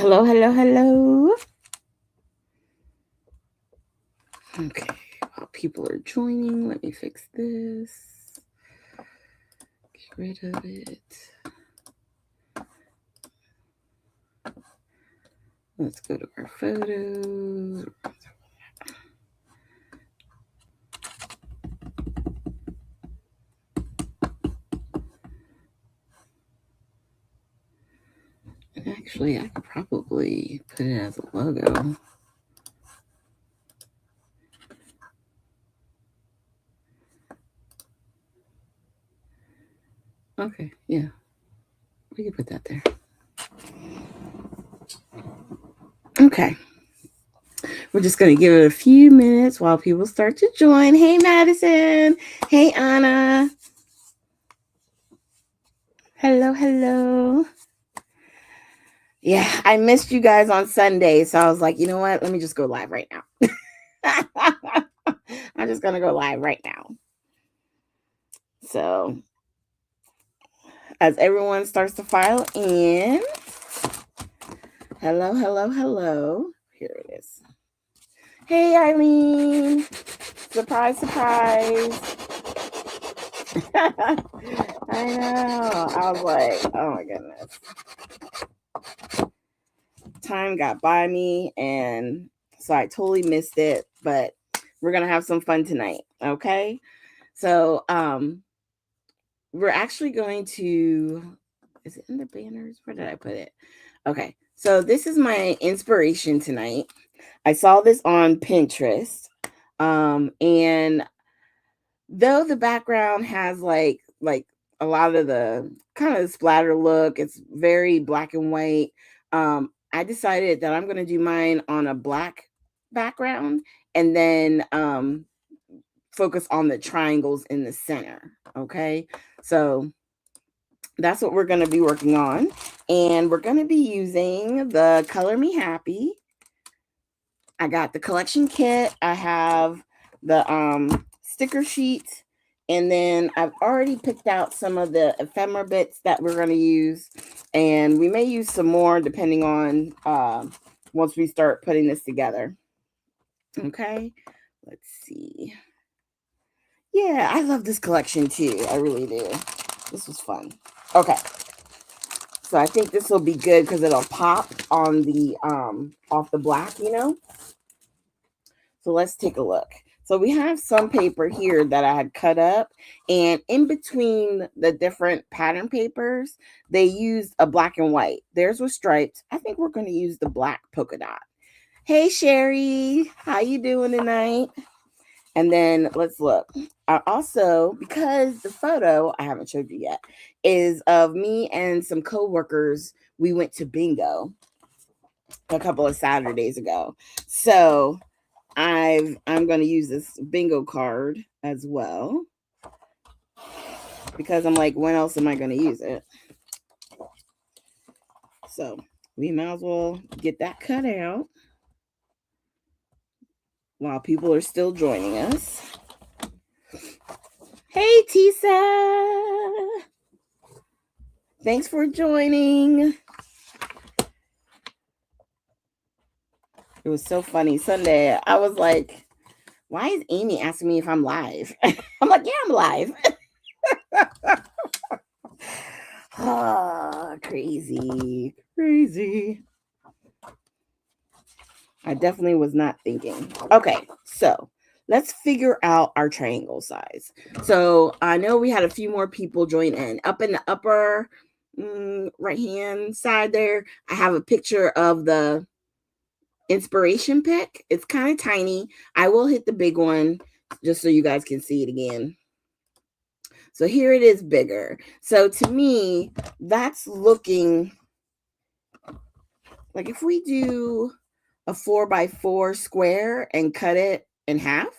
Hello, hello, hello. Okay, while people are joining, let me fix this. Get rid of it. Let's go to our photos. Actually, I could probably put it as a logo. Okay, yeah. We can put that there. Okay. We're just going to give it a few minutes while people start to join. Hey, Madison. Hey, Anna. Hello, hello. Yeah, I missed you guys on Sunday. So I was like, you know what? Let me just go live right now. I'm just going to go live right now. So as everyone starts to file in, hello, hello, hello. Here it is. Hey, Eileen. Surprise, surprise. I know. I was like, oh my goodness. Time got by me, and so I totally missed it, but we're going to have some fun tonight. Okay. So, we're actually going to, is it in the banners? Where did I put it? Okay. So this is my inspiration tonight. I saw this on Pinterest. And though the background has like a lot of the kind of splatter look, it's very black and white. I decided that I'm going to do mine on a black background and then focus on the triangles in the center. Okay. So that's what we're going to be working on. And we're going to be using the Color Me Happy. I got the collection kit. I have the sticker sheet. And then I've already picked out some of the ephemera bits that we're going to use. And we may use some more depending on once we start putting this together. Okay. Let's see. Yeah, I love this collection too. I really do. This was fun. Okay. So I think this will be good because it'll pop on the off the black, you know. So let's take a look. So we have some paper here that I had cut up, and in between the different pattern papers, they used a black and white. Theirs was striped. I think we're going to use the black polka dot. Hey Sherry, how you doing tonight? And then let's look. I also, because the photo I haven't showed you yet is of me and some coworkers. We went to bingo a couple of Saturdays ago. So I'm going to use this bingo card as well because I'm like, when else am I going to use it? So we might as well get that cut out while people are still joining us. Hey, Tisa. Thanks for joining. It was so funny. Sunday, I was like, why is Amy asking me if I'm live? I'm like, yeah, I'm live. Crazy. I definitely was not thinking. Okay, so let's figure out our triangle size. So I know we had a few more people join in. Up in the upper right hand side there, I have a picture of the inspiration pick. It's kind of tiny. I will hit the big one just so you guys can see it again. So here it is bigger. So to me, that's looking like if we do a 4x4 square and cut it in half,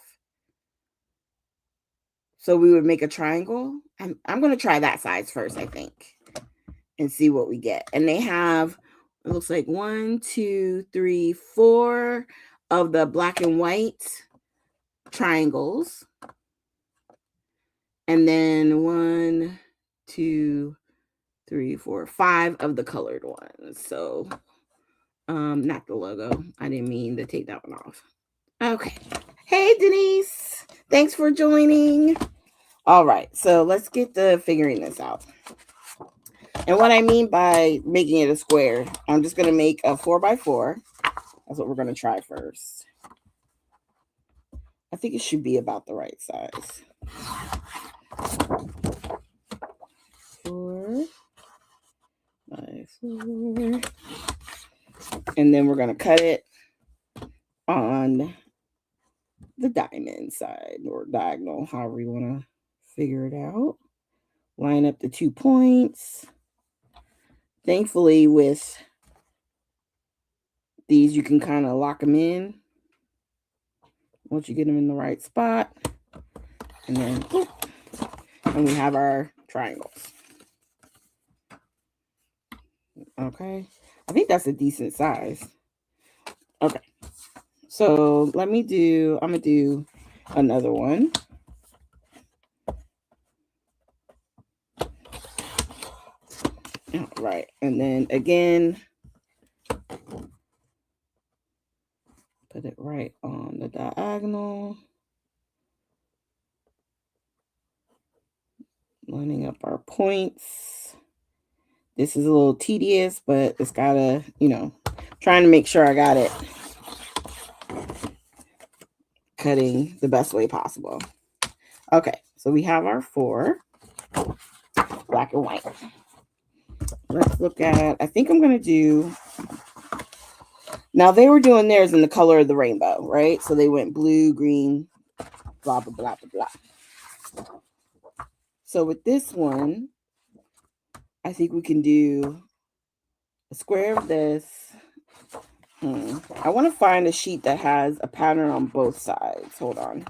so we would make a triangle. I'm going to try that size first, I think, and see what we get. And they have, it looks like 1, 2, 3, 4 of the black and white triangles. And then 1, 2, 3, 4, 5 of the colored ones. So Not the logo. I didn't mean to take that one off. Okay. Hey, Denise. Thanks for joining. All right. So let's get to figuring this out. And what I mean by making it a square, I'm just going to make a 4x4. That's what we're going to try first. I think it should be about the right size. 4 by 4. And then we're going to cut it on the diamond side or diagonal, however you want to figure it out. Line up the 2 points. Thankfully, with these, you can kind of lock them in once you get them in the right spot. And then, and we have our triangles. Okay. I think that's a decent size. Okay. So I'm going to do another one. All right. And then again, put it right on the diagonal. Lining up our points. This is a little tedious, but it's gotta, trying to make sure I got it cutting the best way possible. Okay, so we have our 4, black and white. Let's look at, I think I'm gonna do, now they were doing theirs in the color of the rainbow, right? So they went blue, green, blah, blah, blah, blah, blah. So with this one, I think we can do a square of this. I want to find a sheet that has a pattern on both sides. Hold on.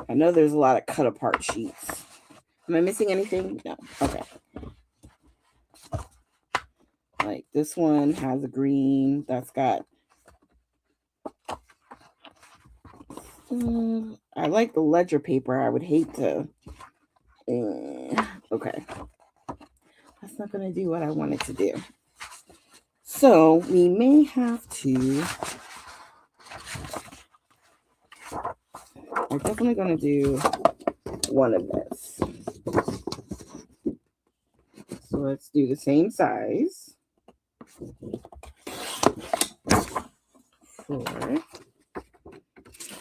I know there's a lot of cut apart sheets. Am I missing anything? No. Okay. Like this one has a green that's got. I like the ledger paper. I would hate to. Okay. That's not going to do what I want it to do. So we may have to. I'm definitely going to do one of this. So let's do the same size. 4.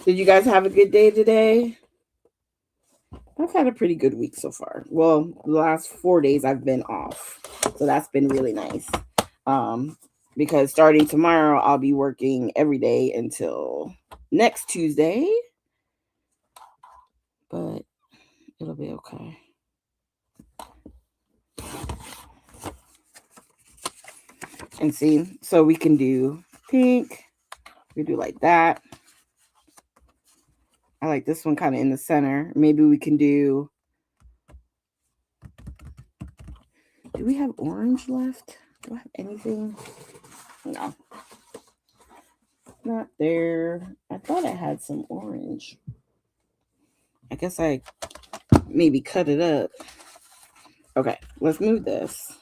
Did you guys have a good day today? I've had a pretty good week so far. Well, the last 4 days I've been off. So that's been really nice. Because starting tomorrow, I'll be working every day until next Tuesday. But it'll be okay. And see, so we can do pink. We do like that. I like this one kind of in the center. Maybe we can do we have orange left? Do I have anything? No. Not there. I thought I had some orange. I guess I maybe cut it up. Okay, let's move this.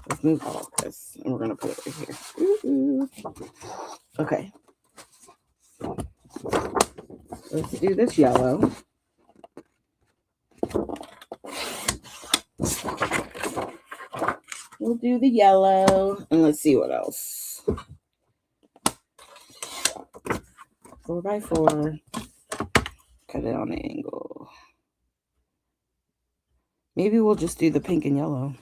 Let's move all of this. And we're going to put it right here. Ooh. Okay. Let's do this yellow. We'll do the yellow. And let's see what else. 4x4. Cut it on an angle. Maybe we'll just do the pink and yellow.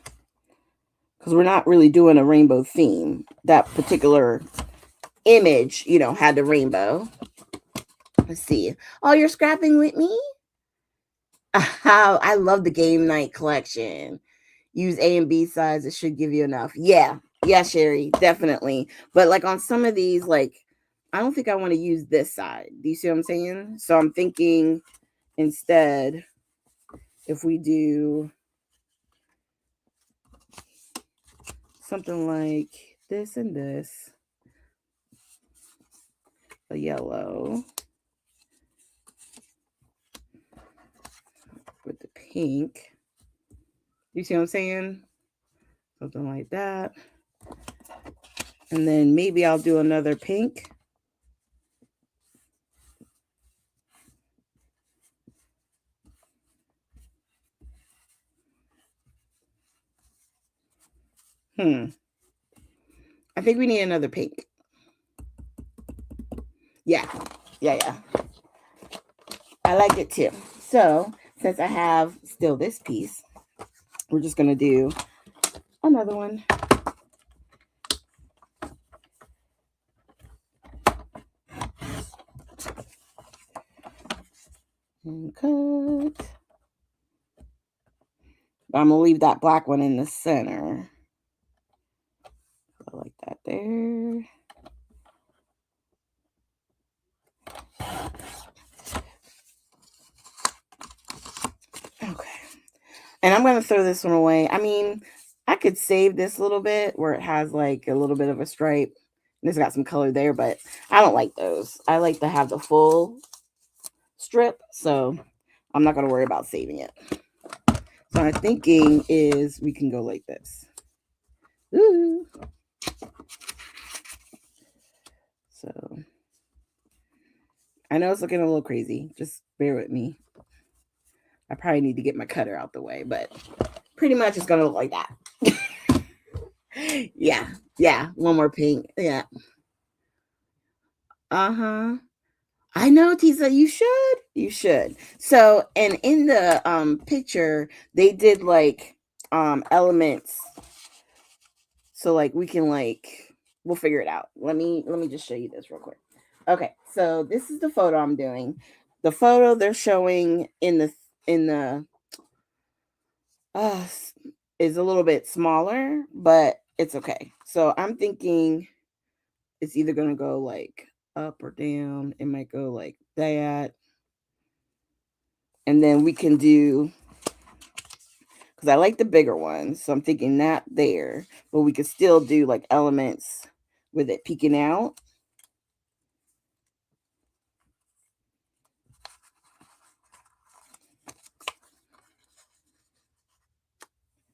Because we're not really doing a rainbow theme. That particular image, had the rainbow. Let's see. Oh, you're scrapping with me? I love the game night collection. Use A and B sides. It should give you enough. Yeah, Sherry, definitely. But like on some of these, like, I don't think I want to use this side. Do you see what I'm saying? So I'm thinking instead, if we do something like this and this, a yellow with the pink. You see what I'm saying? Something like that. And then maybe I'll do another pink. I think we need another pink. Yeah. Yeah. I like it too. So since I have still this piece, we're just going to do another one. And cut. But I'm going to leave that black one in the center. Like that there. Okay. And I'm going to throw this one away. I mean, I could save this a little bit where it has like a little bit of a stripe. And it's got some color there, but I don't like those. I like to have the full strip. So I'm not going to worry about saving it. So I'm thinking is we can go like this. Ooh. So I know it's looking a little crazy. Just bear with me. I probably need to get my cutter out the way, but pretty much it's going to look like that. Yeah. One more pink. Yeah. Uh-huh. I know, Tisa, you should. So, and in the picture, they did like elements. So like we can like we'll figure it out. Let me just show you this real quick. Okay, so this is the photo I'm doing. The photo they're showing in the uh is a little bit smaller, but it's okay. So I'm thinking it's either gonna go like up or down. It might go like that. And then we can do, because I like the bigger ones. So I'm thinking that there, but we could still do like elements with it peeking out.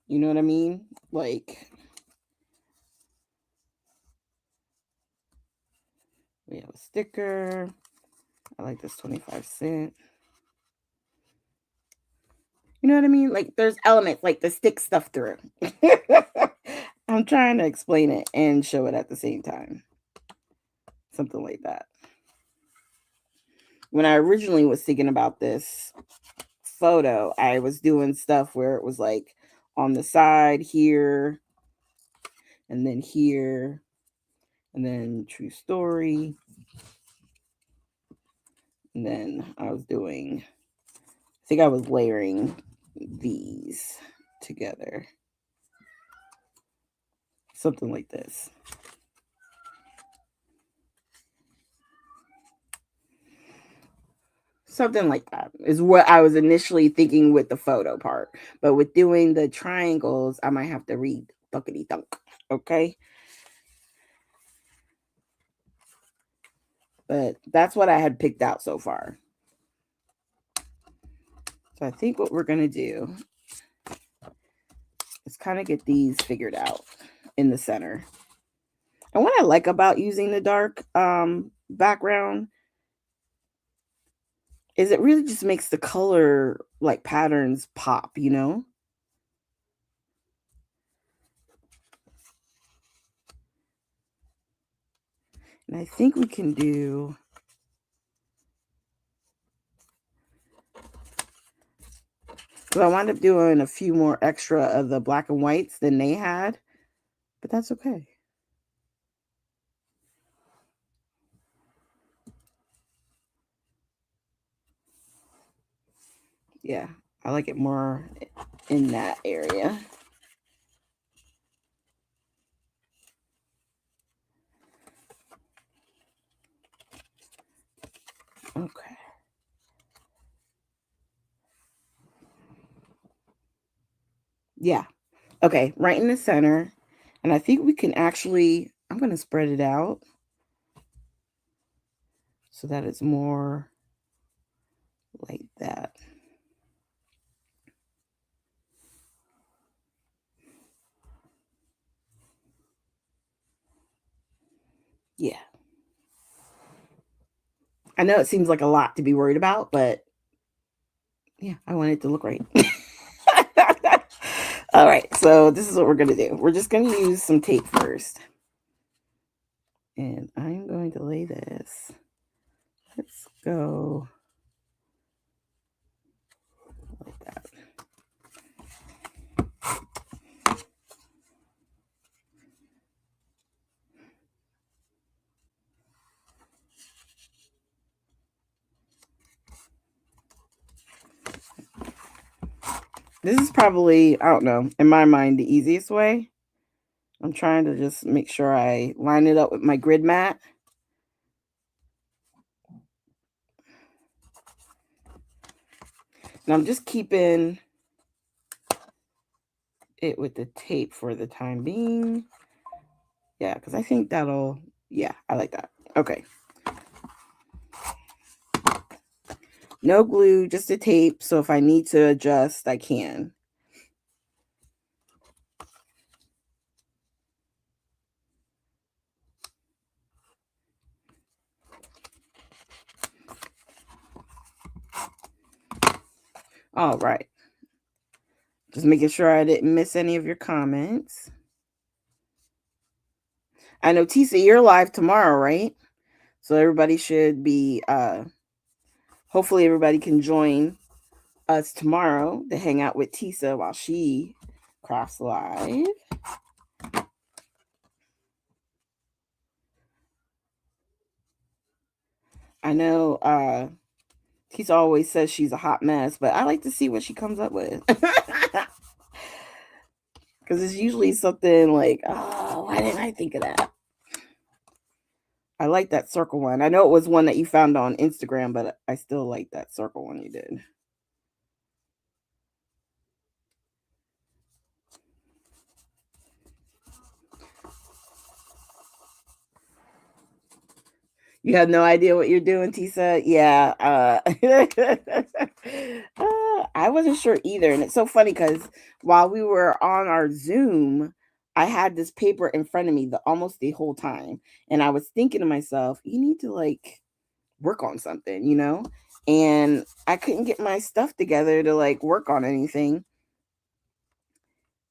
You know what I mean? Like, we have a sticker. I like this 25¢. You know what I mean? Like, there's elements like the stick stuff through. I'm trying to explain it and show it at the same time. Something like that. When I originally was thinking about this photo, I was doing stuff where it was like on the side here, and then here, and then true story. And then I was doing, I think I was layering these together. Something like this. Something like that is what I was initially thinking with the photo part. But with doing the triangles, I might have to read thunkity thunk. Okay. But that's what I had picked out so far. So I think what we're going to do is kind of get these figured out in the center. And what I like about using the dark background is it really just makes the color like patterns pop, you know? And I think we can do, because I wound up doing a few more extra of the black and whites than they had, but that's okay. Yeah, I like it more in that area. Okay. Yeah. Okay, right in the center. And I think we can actually, I'm going to spread it out so that it's more like that. I know it seems like a lot to be worried about, but yeah, I want it to look right. All right, so this is what we're going to do. We're just going to use some tape first. And I'm going to lay this. Let's go like that. This is probably, I don't know, in my mind, the easiest way. I'm trying to just make sure I line it up with my grid mat. And I'm just keeping it with the tape for the time being. Yeah, because I think that'll, yeah, I like that. Okay. No glue, just a tape. So if I need to adjust, I can. All right. Just making sure I didn't miss any of your comments. I know, Tisa, you're live tomorrow, right? So everybody should be, hopefully everybody can join us tomorrow to hang out with Tisa while she crafts live. I know Tisa always says she's a hot mess, but I like to see what she comes up with. Because it's usually something like, oh, why didn't I think of that? I like that circle one. I know it was one that you found on Instagram, but I still like that circle one you did. You have no idea what you're doing, Tisa? Yeah. I wasn't sure either. And it's so funny because while we were on our Zoom, I had this paper in front of me almost the whole time. And I was thinking to myself, you need to like work on something, you know? And I couldn't get my stuff together to like work on anything.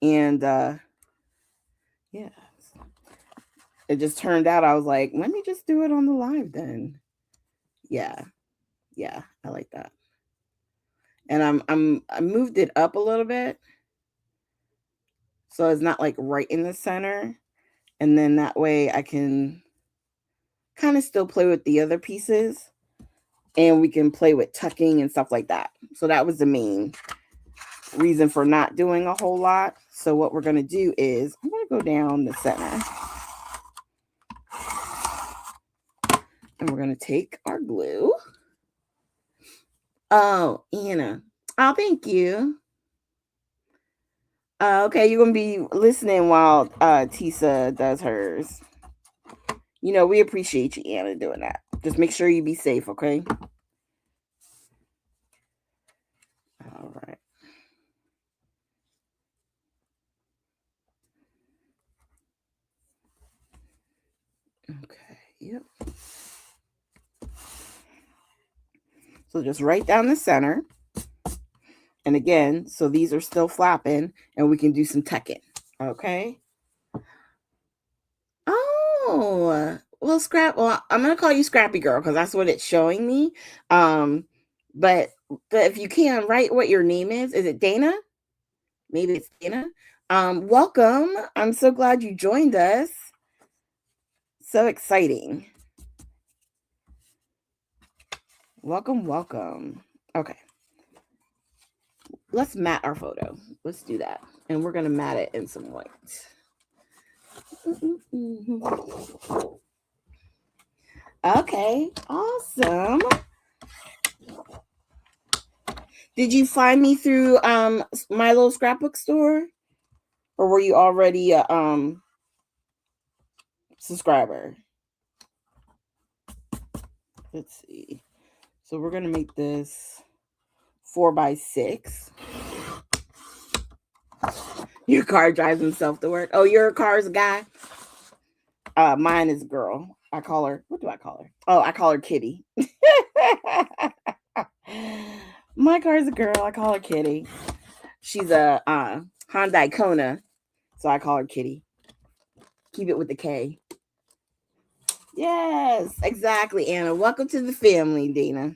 And yeah. It just turned out I was like, let me just do it on the live then. Yeah. Yeah, I like that. And I moved it up a little bit. So it's not like right in the center. And then that way I can kind of still play with the other pieces and we can play with tucking and stuff like that. So that was the main reason for not doing a whole lot. So what we're going to do is I'm going to go down the center. And we're going to take our glue. Oh, Anna. Oh, thank you. Okay, you're going to be listening while Tisa does hers. You know, we appreciate you, Anna, doing that. Just make sure you be safe, okay? All right. Okay, yep. So just right down the center. And again, so these are still flapping and we can do some tucking. Okay. Oh, well, I'm going to call you Scrappy Girl because that's what it's showing me. But if you can, write what your name is. Is it Dana? Maybe it's Dana. Welcome. I'm so glad you joined us. So exciting. Welcome, welcome. Okay. Let's mat our photo. Let's do that. And we're going to mat it in some white. Okay, awesome. Did you find me through my little scrapbook store? Or were you already a subscriber? Let's see. So we're going to make this 4x6. Your car drives himself to work. Oh, you're a car's guy? Mine is girl. I call her, what do I call her? Oh, I call her Kitty. My car's a girl. I call her Kitty. She's a Hyundai Kona, so I call her Kitty. Keep it with the K. Yes, exactly, Anna. Welcome to the family, Dana.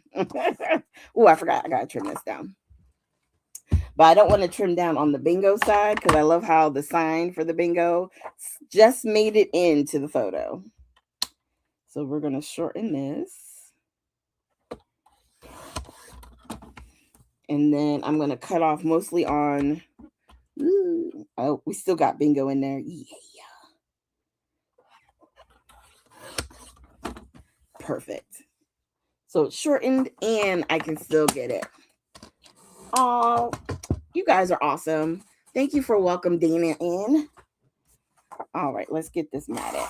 Oh, I forgot. I gotta trim this down. But I don't want to trim down on the bingo side because I love how the sign for the bingo just made it into the photo. So we're going to shorten this. And then I'm going to cut off mostly on, oh, we still got bingo in there. Yeah. Perfect. So it's shortened and I can still get it. Oh, you guys are awesome. Thank you for welcoming Dana in. All right, let's get this matted.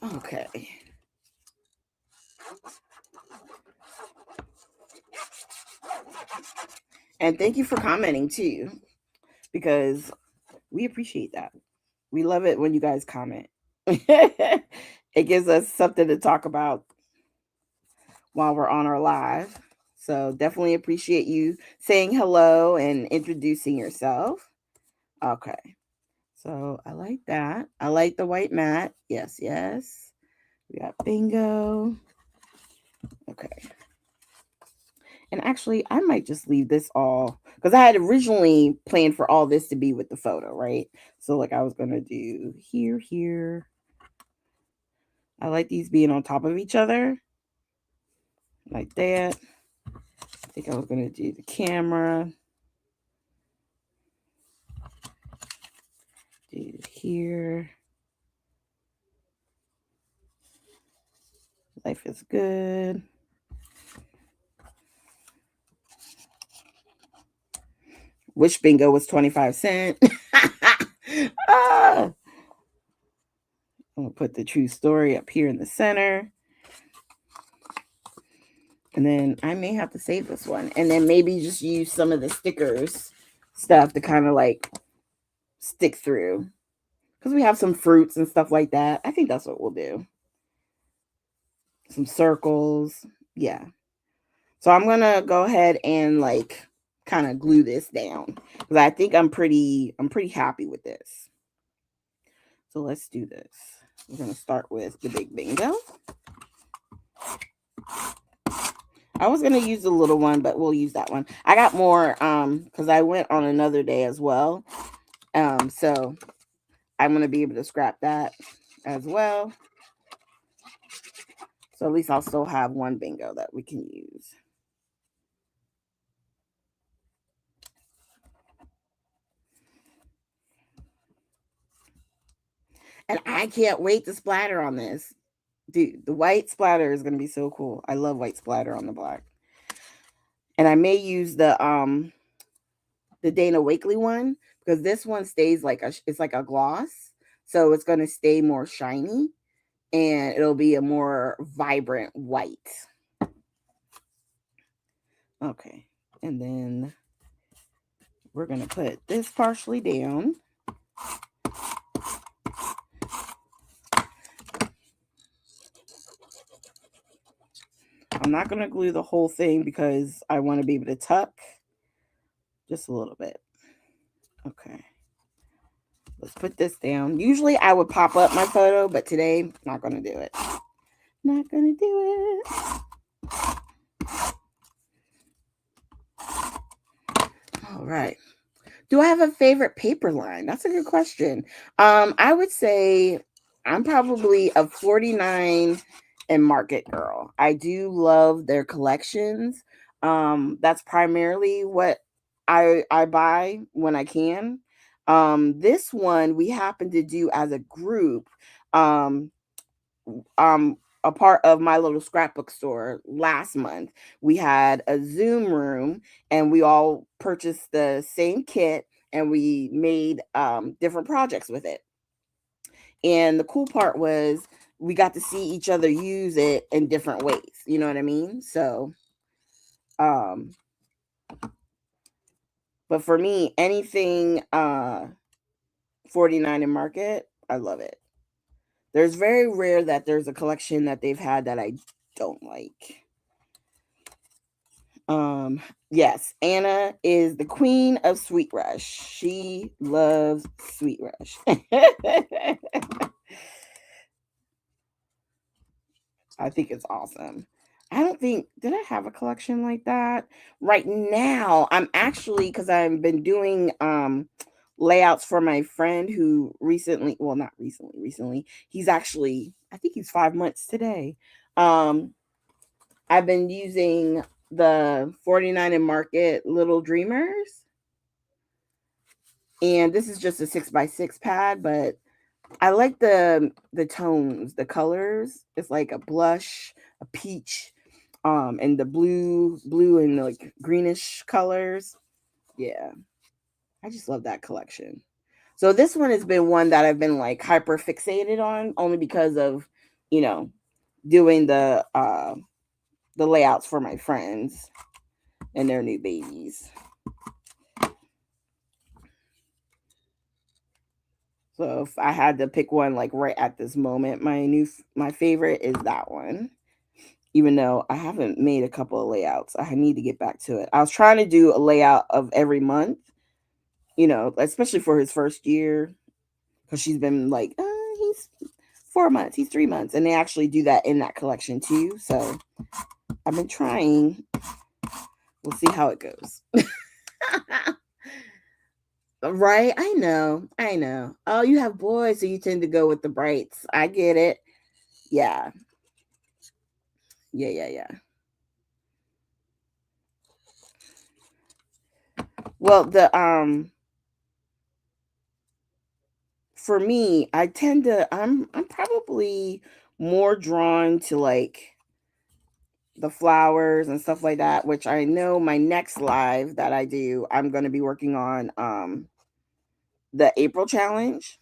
Okay. And thank you for commenting too, because we appreciate that. We love it when you guys comment. It gives us something to talk about while we're on our live. So definitely appreciate you saying hello and introducing yourself. Okay. So I like that. I like the white mat. Yes, yes. We got bingo. Okay. And actually, I might just leave this all because I had originally planned for all this to be with the photo, right? So like I was going to do here. I like these being on top of each other like that. I think I was going to do the camera. Do here. Life is good. Wish bingo was 25 cents. I'm going to put the true story up here in the center. And then I may have to save this one. And then maybe just use some of the stickers stuff to kind of like stick through. Because we have some fruits and stuff like that. I think that's what we'll do. Some circles. Yeah. So I'm going to go ahead and like kind of glue this down. Because I think I'm pretty happy with this. So let's do this. We're going to start with the big bingo. I was going to use the little one, but we'll use that one. I got more because I went on another day as well. So I'm going to be able to scrap that as well. So at least I'll still have one bingo that we can use. And I can't wait to splatter on this. Dude, the white splatter is going to be so cool. I love white splatter on the black. And I may use the Dana Wakley one because this one stays like it's like a gloss. So it's going to stay more shiny and it'll be a more vibrant white. Okay. And then we're going to put this partially down. I'm not going to glue the whole thing because I want to be able to tuck just a little bit. Okay. Let's put this down. Usually I would pop up my photo, but today I'm not going to do it. Not going to do it. All right. Do I have a favorite paper line? That's a good question. I would say I'm probably a 49 and Market girl. I do love their collections. That's primarily what I buy when I can. This one we happen to do as a group. A part of my little scrapbook store last month. We had a Zoom room and we all purchased the same kit and we made different projects with it. And the cool part was we got to see each other use it in different ways. You know what I mean? So But for me, anything 49 and Market, I love it. There's very rare that there's a collection that they've had that I don't like. Um, yes, Anna is the queen of Sweet Rush. She loves Sweet Rush. I think it's awesome. I don't think did I have a collection like that? Right now, I'm actually because I've been doing layouts for my friend who recently, well, not recently, he's actually, I think he's 5 months today. Um, I've been using the 49 and Market Little Dreamers. And this is just a 6x6 pad, but I like the tones, the colors. It's like a blush, a peach, and the blue and like greenish colors. Yeah. I just love that collection. So this one has been one that I've been like hyper fixated on only because of, you know, doing the layouts for my friends and their new babies. So if I had to pick one like right at this moment, my favorite is that one. Even though I haven't made a couple of layouts, I need to get back to it. I was trying to do a layout of every month, especially for his first year, because she's been like, he's 4 months, he's 3 months, and they actually do that in that collection too. So I've been trying. We'll see how it goes. Right? I know. Oh, you have boys, so you tend to go with the brights. I get it. Yeah. Yeah. Well, the for me, I'm probably more drawn to like the flowers and stuff like that, which I know my next live that I do, I'm going to be working on the April challenge,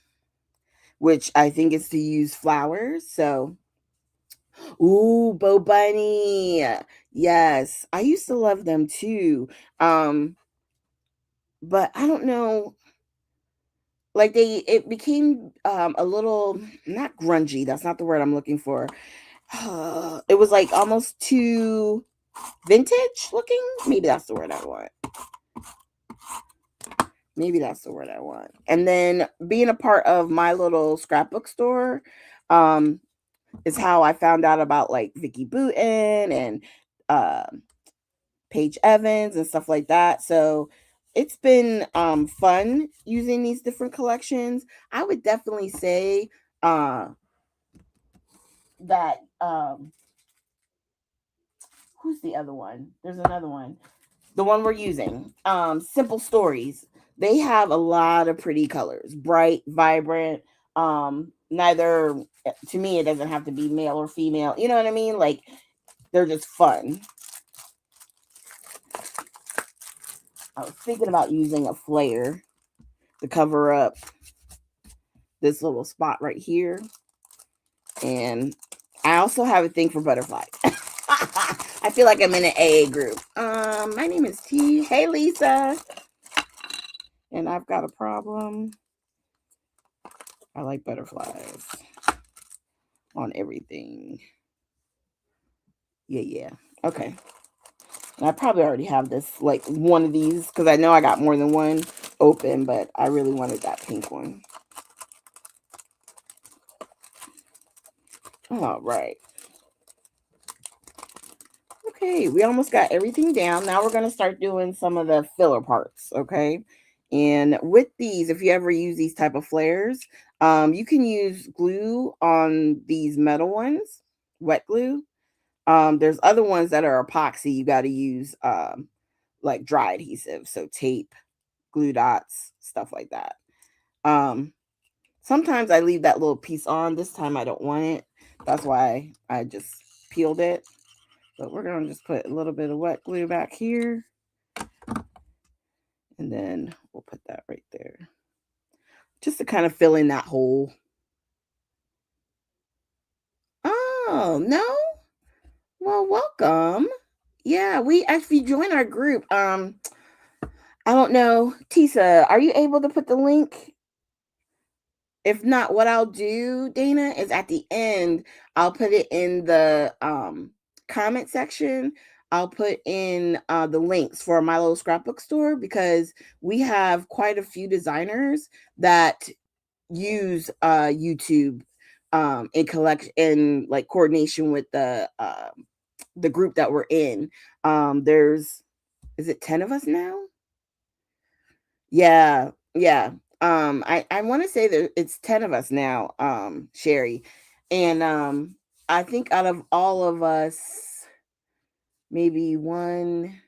which I think is to use flowers. So, ooh, Bo Bunny. Yes, I used to love them too. Um but I don't know, like it became a little not grungy, that's not the word I'm looking for. It was like almost too vintage looking. Maybe that's the word I want. And then being a part of my little scrapbook store um is how I found out about like Vicky Booten and uh Paige Evans and stuff like that. So it's been fun using these different collections. I would definitely say uh that who's the other one? There's another one. The one we're using. Simple Stories. They have a lot of pretty colors. Bright, vibrant. Neither to me it doesn't have to be male or female. You know what I mean? Like they're just fun. I was thinking about using a flare to cover up this little spot right here. And I also have a thing for butterflies. I feel like I'm in an AA group. My name is T. Hey, Lisa. And I've got a problem. I like butterflies on everything. Yeah. Okay. And I probably already have this, like one of these, because I know I got more than one open, but I really wanted that pink one. All right. Okay, we almost got everything down. Now we're going to start doing some of the filler parts, okay? And with these, if you ever use these type of flares, you can use glue on these metal ones, wet glue. There's other ones that are epoxy. You got to use like dry adhesive, so tape, glue dots, stuff like that. Um, Sometimes I leave that little piece on. This time I don't want it. That's why I just peeled it. But we're going to just put a little bit of wet glue back here. And then we'll put that right there. Just to kind of fill in that hole. Oh, no? Well, welcome. Yeah, we actually joined our group. I don't know. Tisa, are you able to put the link? If not, what I'll do, Dana, is at the end, I'll put it in the comment section. I'll put in the links for my little scrapbook store because we have quite a few designers that use YouTube in collect in like coordination with the group that we're in. There's is it 10 of us now? Yeah, yeah. I want to say that it's 10 of us now, Sherry. And I think out of all of us, maybe one,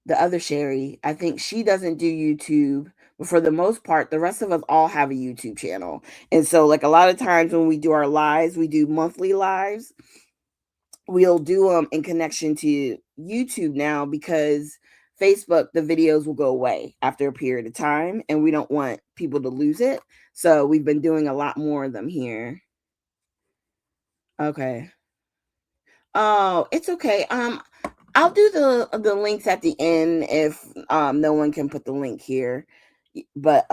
the other Sherry, I think she doesn't do YouTube, but for the most part, the rest of us all have a YouTube channel. And so, like a lot of times when we do our lives, we do monthly lives. We'll do them in connection to YouTube now because Facebook, the videos will go away after a period of time, and we don't want people to lose it. So we've been doing a lot more of them here. Okay. Oh, it's okay. I'll do the links at the end if no one can put the link here. But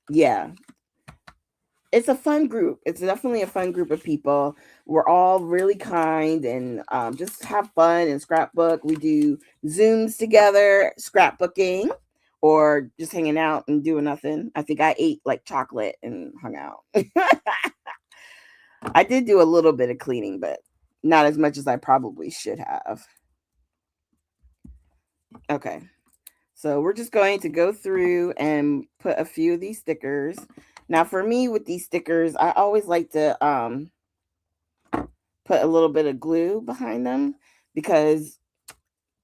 yeah, it's a fun group. It's definitely a fun group of people. We're all really kind and just have fun and scrapbook. We do Zooms together, scrapbooking, or just hanging out and doing nothing. I think I ate like chocolate and hung out. I did do a little bit of cleaning, but not as much as I probably should have. Okay. So we're just going to go through and put a few of these stickers. Now for me with these stickers, I always like to put a little bit of glue behind them because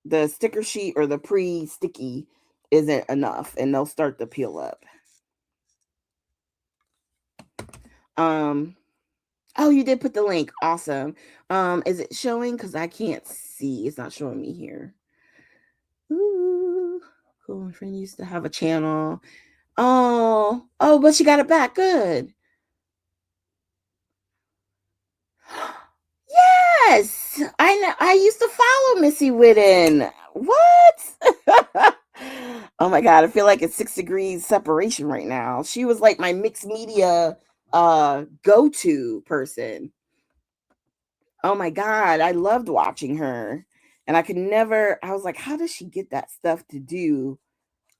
the sticker sheet or the pre-sticky isn't enough and they'll start to peel up. Um oh, you did put the link. Awesome. Is it showing? Because I can't see. It's not showing me here. Ooh, cool. My friend used to have a channel. Oh, but she got it back. Good. Yes, I know. I used to follow Missy Whitten. What? Oh my god, I feel like it's 6 degrees separation right now. She was like my mixed media go-to person. Oh my god, I loved watching her. And I could never I was like, how does she get that stuff to do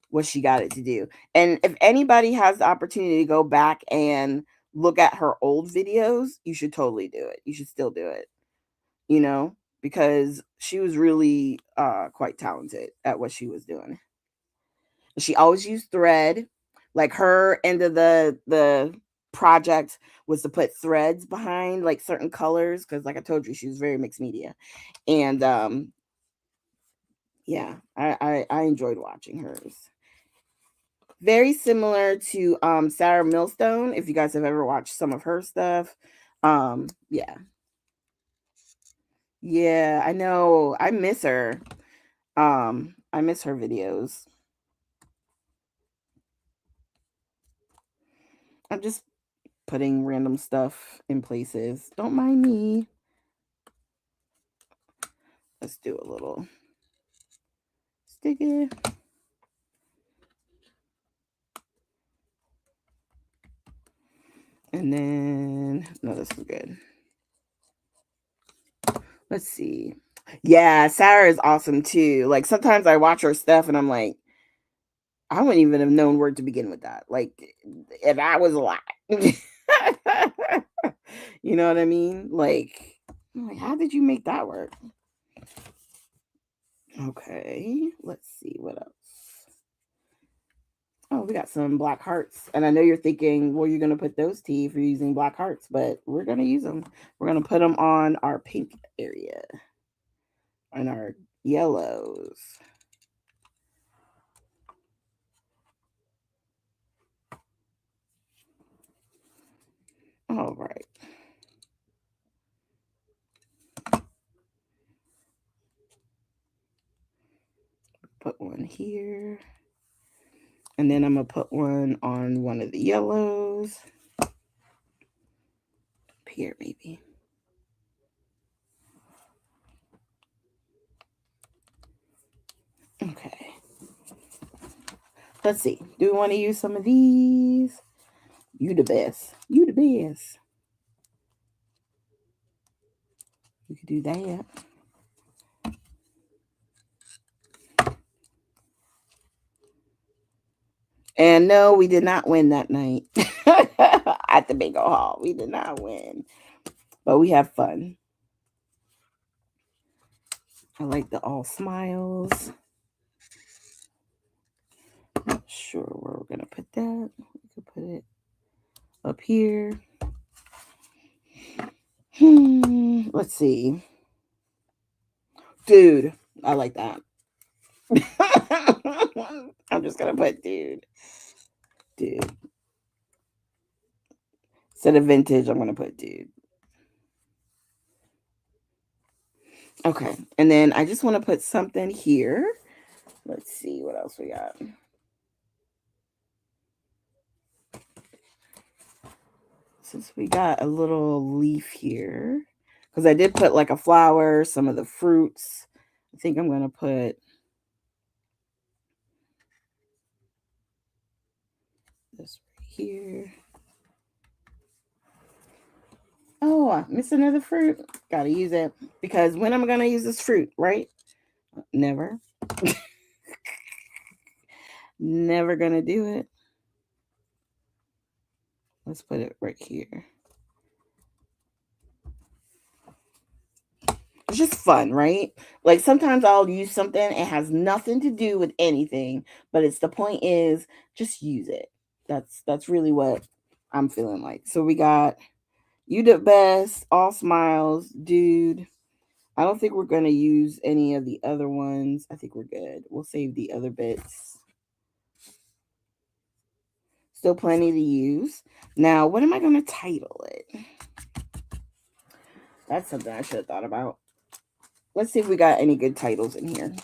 what she got it to do? And if anybody has the opportunity to go back and look at her old videos, you should totally do it. You should still do it, you know, because she was really quite talented at what she was doing. She always used thread. Like her end of the project was to put threads behind like certain colors because like I told you, she was very mixed media. And yeah, I enjoyed watching hers. Very similar to Sarah Millstone, if you guys have ever watched some of her stuff. Yeah. Yeah, I know. I miss her. I miss her videos. I'm just putting random stuff in places. Don't mind me. Let's do a little sticky. And then, no, this is good. Let's see. Yeah, Sarah is awesome too. Like sometimes I watch her stuff and I'm like, I wouldn't even have known where to begin with that. Like, if that was a lot. You know what I mean? Like, I'm like, how did you make that work? Okay, let's see what else. Oh, we got some black hearts. And I know you're thinking, well, you're going to put those tea if you're using black hearts, but we're going to use them. We're going to put them on our pink area and our yellows. All right. Put one here. And then I'm going to put one on one of the yellows. Here, maybe. Let's see. Do we want to use some of these? You the best. You the best. We could do that. And no, we did not win that night at the bingo hall. We did not win, but we have fun. I like the all smiles. Not sure where we're gonna put that. We could put it up here. Let's see. Dude, I like that. I'm just gonna put dude. Dude. Instead of vintage, I'm gonna put dude. Okay, and then I just want to put something here. Let's see what else we got. Since we got a little leaf here, because I did put like a flower, some of the fruits. I think I'm gonna put this right here. Oh, I missed another fruit. Gotta use it. Because when am I gonna use this fruit, right? Never. Never gonna do it. Let's put it right here. It's just fun, right? Like sometimes I'll use something, it has nothing to do with anything, but it's the point is just use it. That's really what I'm feeling like. So we got you the best, all smiles, dude. I don't think we're gonna use any of the other ones. I think we're good. We'll save the other bits. Still plenty to use. Now, what am I gonna title it? That's something I should have thought about. Let's see if we got any good titles in here.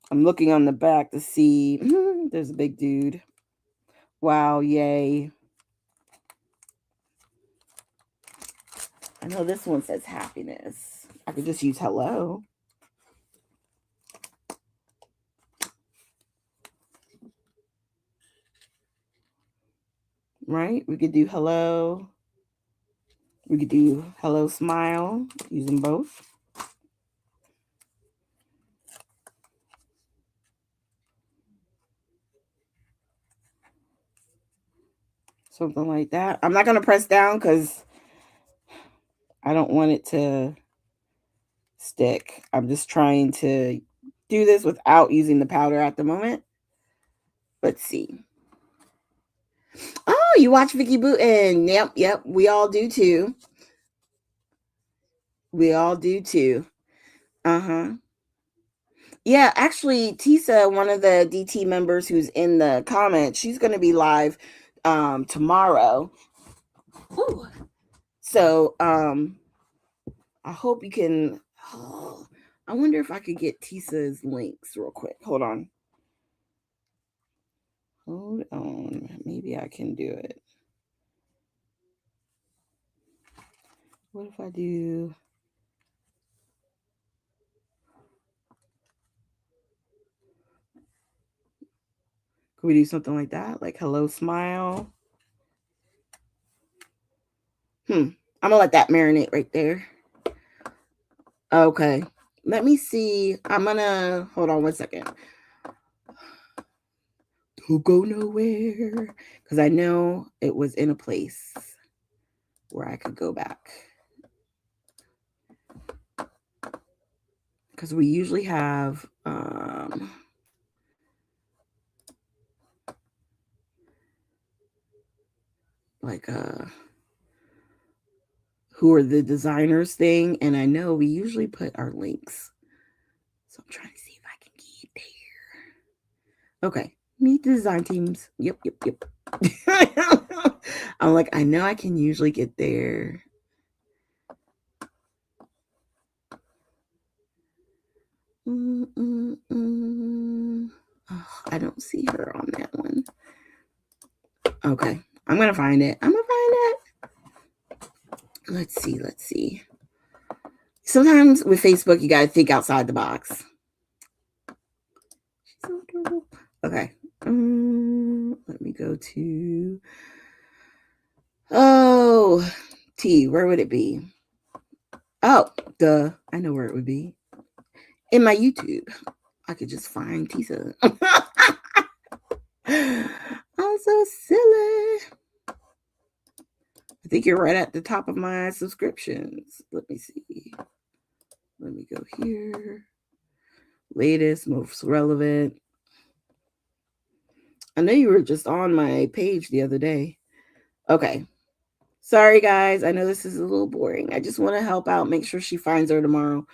I'm looking on the back to see. There's a big dude. Wow, yay. I know this one says happiness. I could just use hello. Right? We could do hello. We could do hello smile. Use them both. Something like that. I'm not going to press down because I don't want it to stick. I'm just trying to do this without using the powder at the moment. Let's see. Oh, you watch Vicky Booten. Yep. We all do too. We all do too. Uh-huh. Yeah, actually, Tisa, one of the DT members who's in the comments, she's going to be live tomorrow. Ooh. So I hope you can. Oh, I wonder if I could get Tisa's links real quick. Hold on. Maybe I can do it. What if I do? Could we do something like that? Like hello smile. I'm gonna let that marinate right there. Okay. Let me see. I'm gonna hold on 1 second. Don't go nowhere. Because I know it was in a place where I could go back. Because we usually have like who are the designers thing, and I know we usually put our links. So I'm trying to see if I can get there. Okay, meet the design teams. Yep. I'm like, I know I can usually get there. Oh, I don't see her on that one. Okay, I'm gonna find it. Let's see. Sometimes with Facebook, you gotta think outside the box. She's so adorable. Okay. Let me go to. Oh, T. Where would it be? Oh, duh. I know where it would be. In my YouTube. I could just find Tisa. I'm so silly. I think you're right at the top of my subscriptions. Let me see. Let me go here. Latest, most relevant. I know you were just on my page the other day. Okay. Sorry, guys. I know this is a little boring. I just want to help out. Make sure she finds her tomorrow.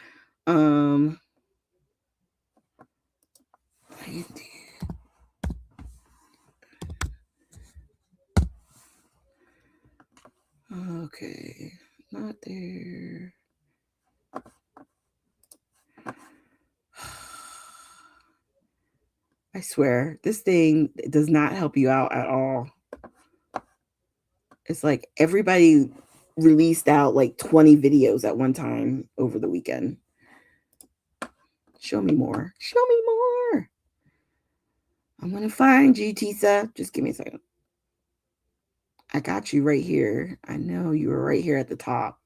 Okay. Not there. I swear, this thing does not help you out at all. It's like everybody released out like 20 videos at one time over the weekend. Show me more. Show me more. I'm going to find you, Tisa. Just give me a second. I got you right here. I know you were right here at the top.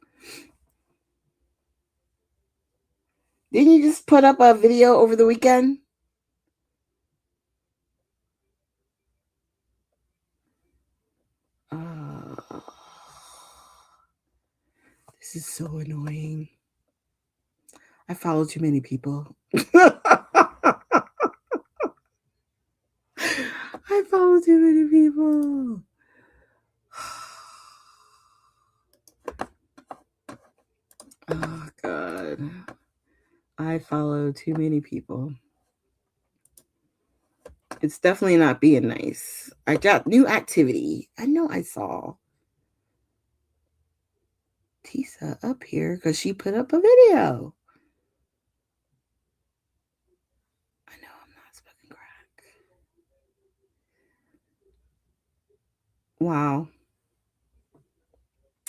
Didn't you just put up a video over the weekend? This is so annoying. I follow too many people. I follow too many people. Oh, God. I follow too many people. It's definitely not being nice. I got new activity. I know I saw Tisa up here because she put up a video. I know I'm not smoking crack. Wow.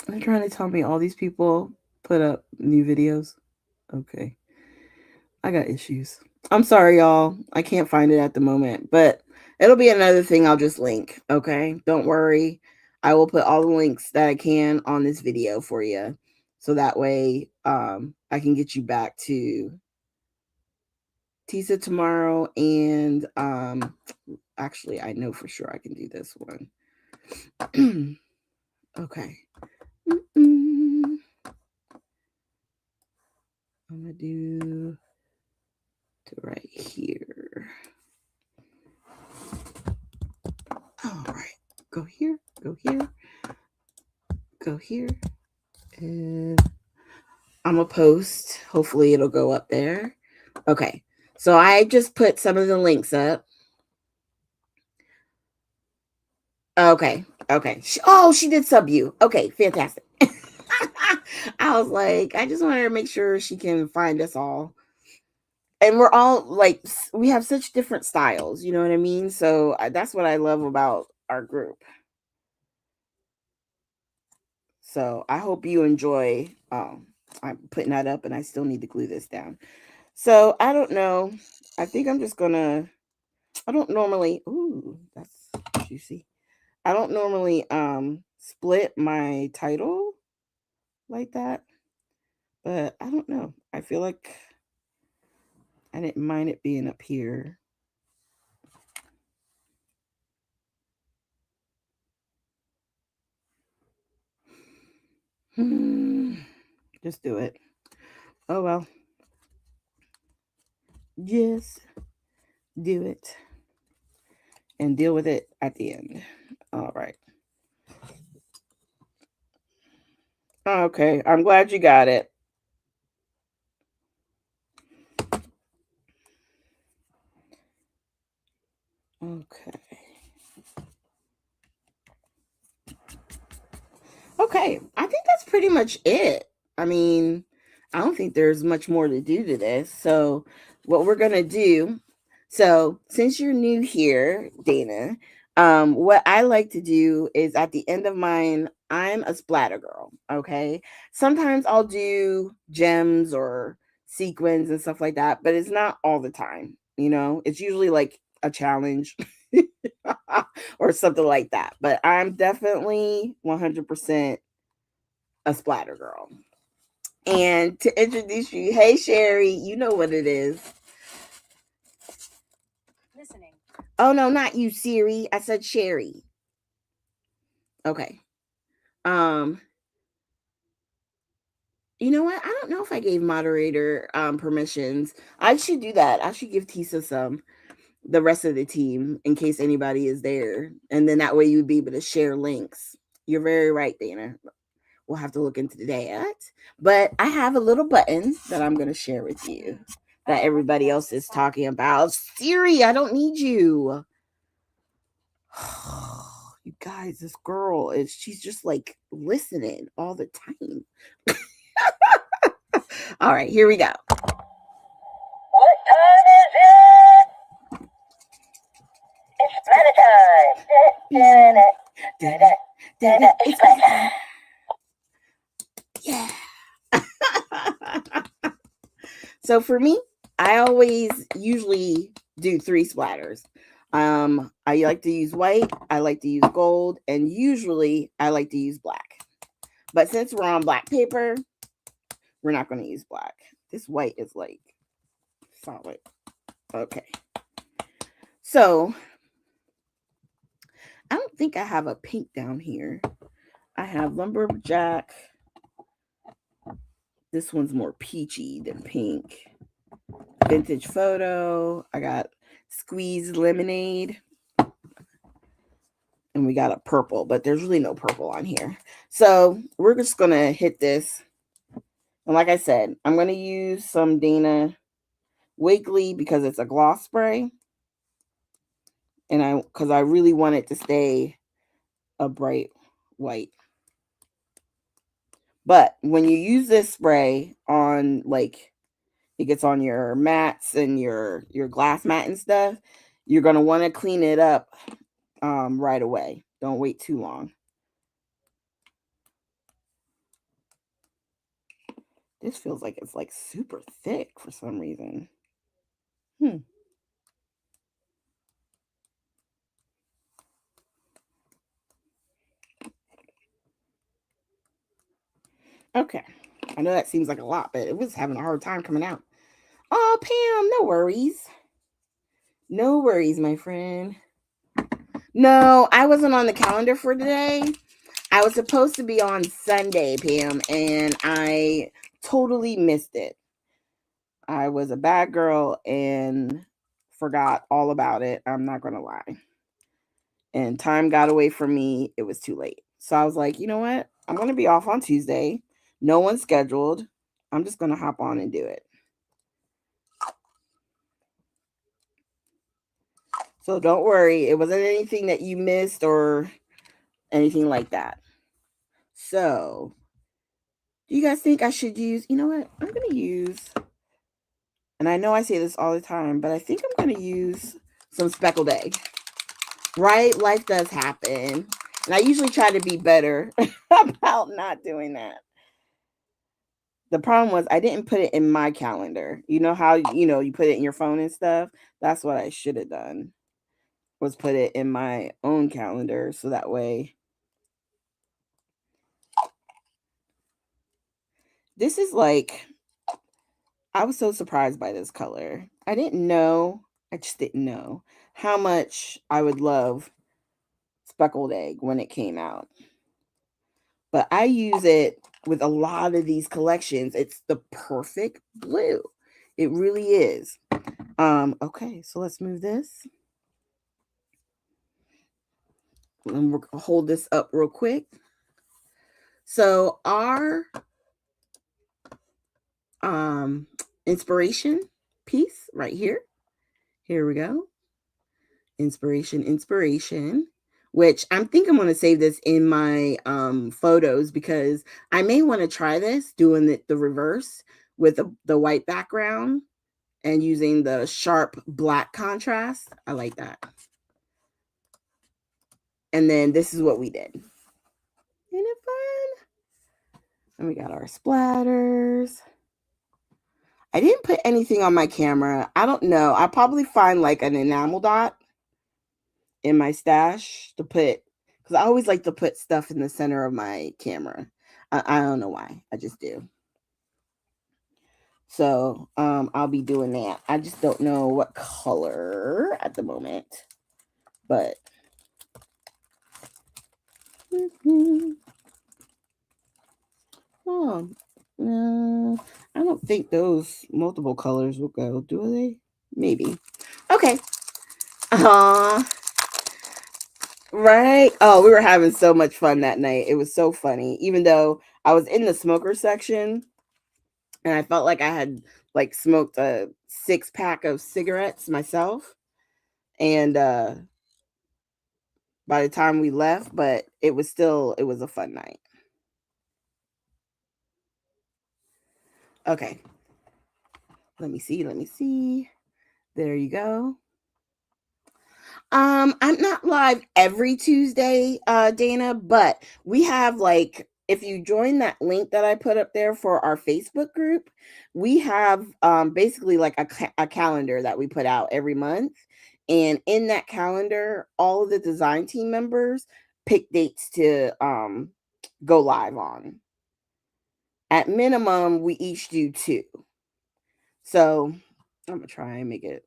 They're trying to tell me all these people put up new videos. Okay. I got issues. I'm sorry, y'all. I can't find it at the moment, but it'll be another thing I'll just link. Okay. Don't worry. I will put all the links that I can on this video for you. So that way I can get you back to Tisa tomorrow. And actually, I know for sure I can do this one. Okay. I'm going to do to right here. All right. Go here. Go here. Go here. And I'm going to post. Hopefully it'll go up there. Okay. So I just put some of the links up. Okay. Okay. She did sub you. Okay. Fantastic. I was like, I just wanted to make sure she can find us all. And we're all like, we have such different styles. You know what I mean? So that's what I love about our group. So I hope you enjoy. I'm putting that up and I still need to glue this down. So I don't know. I think I'm just gonna, I don't normally, ooh, that's juicy. I don't normally split my title like that, but I don't know. I feel like I didn't mind it being up here. Just do it. Oh well. Just do it and deal with it at the end. All right. Okay, I'm glad you got it. Okay. Okay, I think that's pretty much it. I mean, I don't think there's much more to do to this. So, what we're going to do, so since you're new here, Dana, what I like to do is at the end of mine, I'm a splatter girl, okay? Sometimes I'll do gems or sequins and stuff like that, but it's not all the time. It's usually like a challenge or something like that. But I'm definitely 100% a splatter girl. And to introduce you, hey Sherry, you know what it is. Listening. Oh no, not you, Siri. I said Sherry. Okay. You know what? I don't know if I gave moderator permissions. I should do that. I should give Tisa some, the rest of the team, in case anybody is there. And then that way you would be able to share links. You're very right, Dana. We'll have to look into that. But I have a little button that I'm going to share with you that everybody else is talking about. Siri, I don't need you. You guys, this girl she's just like listening all the time. All right, here we go. What time is it? It's splatter time. It's splatter time. Yeah. So for me, I usually do 3 splatters. I like to use white, I like to use gold, and usually I like to use black. But since we're on black paper, we're not going to use black. This white is like solid. Okay. So I don't think I have a pink down here. I have lumberjack. This one's more peachy than pink. Vintage photo. I got squeezed lemonade. And we got a purple, but there's really no purple on here. So we're just going to hit this. And like I said, I'm going to use some Dana Wiggly because it's a gloss spray. And because I really want it to stay a bright white. But when you use this spray on, like, it gets on your mats and your glass mat and stuff, you're going to want to clean it up right away. Don't wait too long. This feels like it's like super thick for some reason. Okay. I know that seems like a lot, but it was having a hard time coming out. Oh, Pam, no worries. No worries, my friend. No, I wasn't on the calendar for today. I was supposed to be on Sunday, Pam, and I totally missed it. I was a bad girl and forgot all about it. I'm not going to lie. And time got away from me. It was too late. So I was like, you know what? I'm going to be off on Tuesday. No one's scheduled. I'm just going to hop on and do it. So don't worry. It wasn't anything that you missed or anything like that. So do you guys think I should use, you know what? I'm going to use, and I know I say this all the time, but I think I'm going to use some speckled egg. Right? Life does happen. And I usually try to be better about not doing that. The problem was I didn't put it in my calendar. You know how, you put it in your phone and stuff? That's what I should have done, was put it in my own calendar. So that way. This is like, I was so surprised by this color. I just didn't know how much I would love speckled egg when it came out. But I use it with a lot of these collections. It's the perfect blue. It really is. Okay, so let's move this. And we'll hold this up real quick. So our inspiration piece right here. Here we go. Inspiration. Which I'm going to save this in my photos because I may want to try this, doing the reverse with the white background and using the sharp black contrast. I like that. And then this is what we did. Isn't it fun? And we got our splatters. I didn't put anything on my camera. I don't know. I'll probably find like an enamel dot in my stash to put, because I always like to put stuff in the center of my camera. I don't know why. I just do. So I'll be doing that. I just don't know what color at the moment, but oh, no, I don't think those multiple colors will go, do they? Maybe. Okay. Right. Oh, we were having so much fun that night. It was so funny. Even though I was in the smoker section and I felt like I had like smoked a 6-pack of cigarettes myself. And by the time we left, but it was a fun night. Okay. Let me see. There you go. I'm not live every Tuesday, Dana, but we have like, if you join that link that I put up there for our Facebook group, we have basically like a calendar that we put out every month. And in that calendar, all of the design team members pick dates to go live on. At minimum, we each do 2. So I'm gonna try and make it.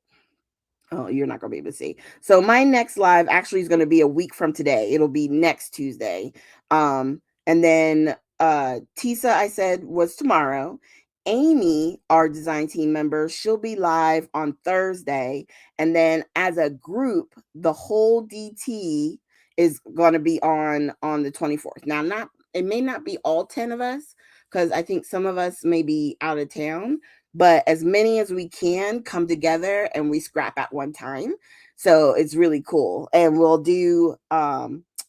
Oh, you're not gonna be able to see. So my next live actually is gonna be a week from today. It'll be next Tuesday. And then Tisa, I said, was tomorrow. Amy, our design team member, she'll be live on Thursday. And then as a group, the whole DT is gonna be on the 24th. Now, not it may not be all 10 of us, because I think some of us may be out of town, but as many as we can come together and we scrap at one time. So it's really cool. And we'll do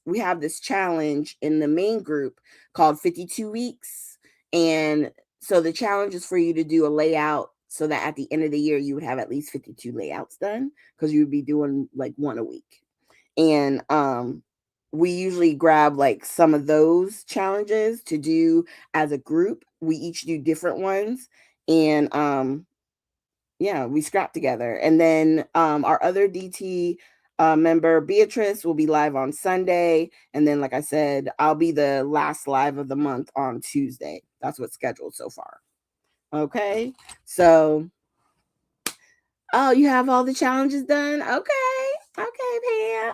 we have this challenge in the main group called 52 weeks. And so the challenge is for you to do a layout so that at the end of the year you would have at least 52 layouts done, because you would be doing like one a week. And we usually grab like some of those challenges to do as a group. We each do different ones, and yeah, we scrap together. And then our other DT member Beatrice will be live on Sunday, and then like I said, I'll be the last live of the month on Tuesday. That's what's scheduled so far. Okay, so oh, you have all the challenges done. Okay, Pam.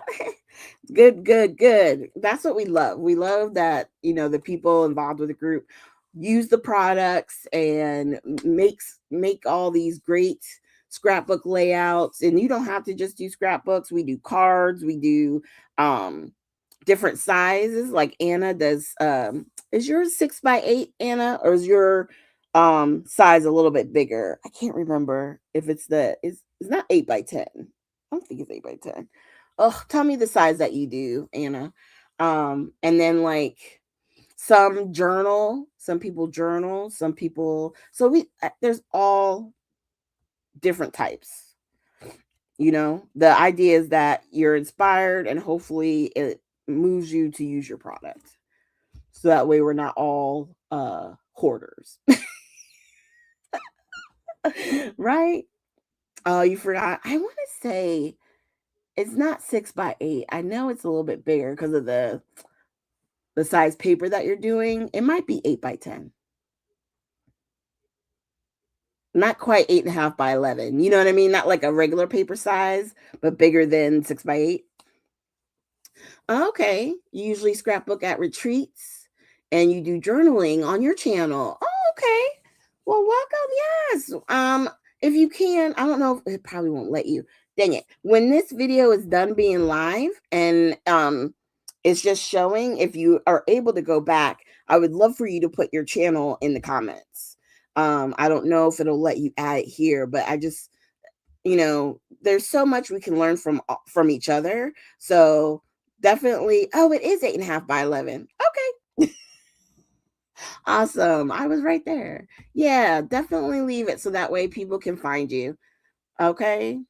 Good. That's what we love. We love that, the people involved with the group use the products and make all these great scrapbook layouts. And you don't have to just do scrapbooks. We do cards, we do different sizes. Like Anna does. Is yours 6x8, Anna, or is your size a little bit bigger? I can't remember if it's not 8x10. I don't think it's 8x10. Oh, tell me the size that you do, Anna. And then like some people journal, some people. So there's all different types. The idea is that you're inspired and hopefully it moves you to use your product. So that way we're not all hoarders. Right? Oh, you forgot. I want to say it's not 6x8. I know it's a little bit bigger because of the size paper that you're doing. It might be 8x10. Not quite 8.5x11. You know what I mean? Not like a regular paper size, but bigger than 6x8. Okay. You usually scrapbook at retreats and you do journaling on your channel. Oh, okay. Well, welcome. Yes. If you can, I don't know if it probably won't let you. Dang it. When this video is done being live and it's just showing, if you are able to go back, I would love for you to put your channel in the comments. I don't know if it'll let you add it here, but I just, there's so much we can learn from each other. So definitely. Oh, it is 8.5x11. Okay. Awesome. I was right there. Yeah, definitely leave it so that way people can find you. Okay.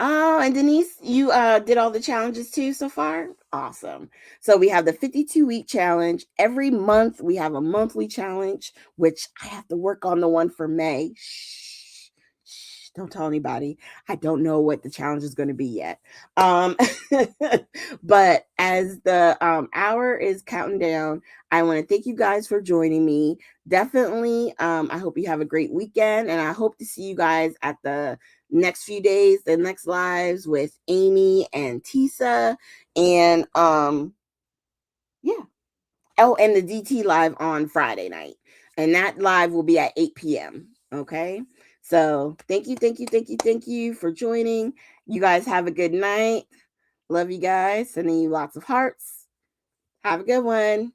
Oh, and Denise, you did all the challenges too so far? Awesome. So we have the 52-week challenge. Every month we have a monthly challenge, which I have to work on the one for May. Shh, shh, don't tell anybody. I don't know what the challenge is going to be yet. Um, but as the hour is counting down, I want to thank you guys for joining me. Definitely, I hope you have a great weekend, and I hope to see you guys at the next few days, the next lives with Amy and Tisa, and yeah. Oh, and the DT live on Friday night, and that live will be at 8 p.m. Okay, so thank you for joining. You guys have a good night. Love you guys. Sending you lots of hearts. Have a good one.